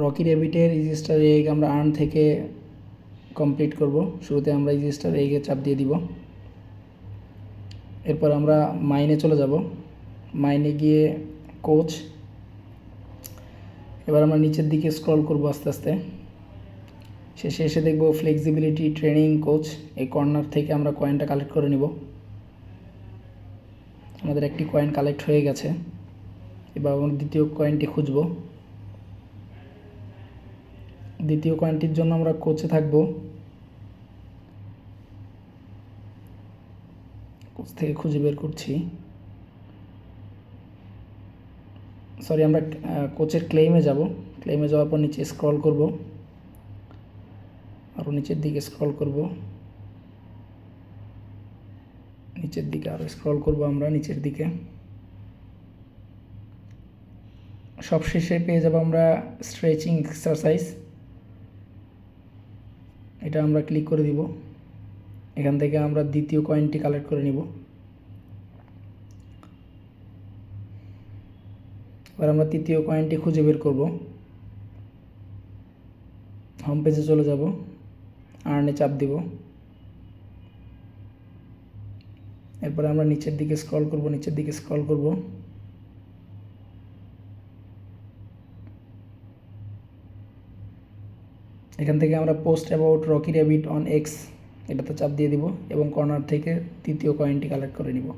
Rocky র্যাবিটের register egg আমরা earn থেকে complete করব। শুরুতে আমরা রেজিস্টার এগে চাপ দিয়ে দিব। এরপর আমরা মাইনে চলে যাব। মাইনে গিয়ে কোচ, এবার আমরা নিচের দিকে স্ক্রল করব আস্তে আস্তে। শেষে এসে দেখব ফ্লেক্সিবিলিটি ট্রেনিং কোচ। এই কর্নার থেকে আমরা কয়েনটা কালেক্ট করে নিব। আমাদের একটি কয়েন কালেক্ট হয়ে গেছে। এবার আমরা দ্বিতীয় কয়েনটি খুঁজব। দ্বিতীয় কয়েনটির জন্য আমরা কোচে থাকব। কোচ থেকে খুঁজে বের করছি। সরি, আমরা কোচের ক্লেইমে যাব। ক্লেইমে যাওয়ার পর নিচে স্ক্রল করব, আরও নিচের দিকে স্ক্রল করব, নিচের দিকে আরও স্ক্রল করব আমরা নিচের দিকে। সবশেষে পেয়ে যাব আমরা স্ট্রেচিং এক্সারসাইজ। এটা আমরা ক্লিক করে দিব। এখান থেকে আমরা দ্বিতীয় কয়েনটি কালেক্ট করে নিব। এবার আমরা তৃতীয় কয়েনটি খুঁজে বের করব। হোম পেজে চলে যাব, আর্নে চাপ দিব। এরপরে আমরা নিচের দিকে স্ক্রল করব, নিচের দিকে স্ক্রল করব। এখান থেকে আমরা post about Rocky rabbit on x এটাতে চাপ দিয়ে দিব এবং কর্নার থেকে তৃতীয় কয়েনটি কালেক্ট করে নিব।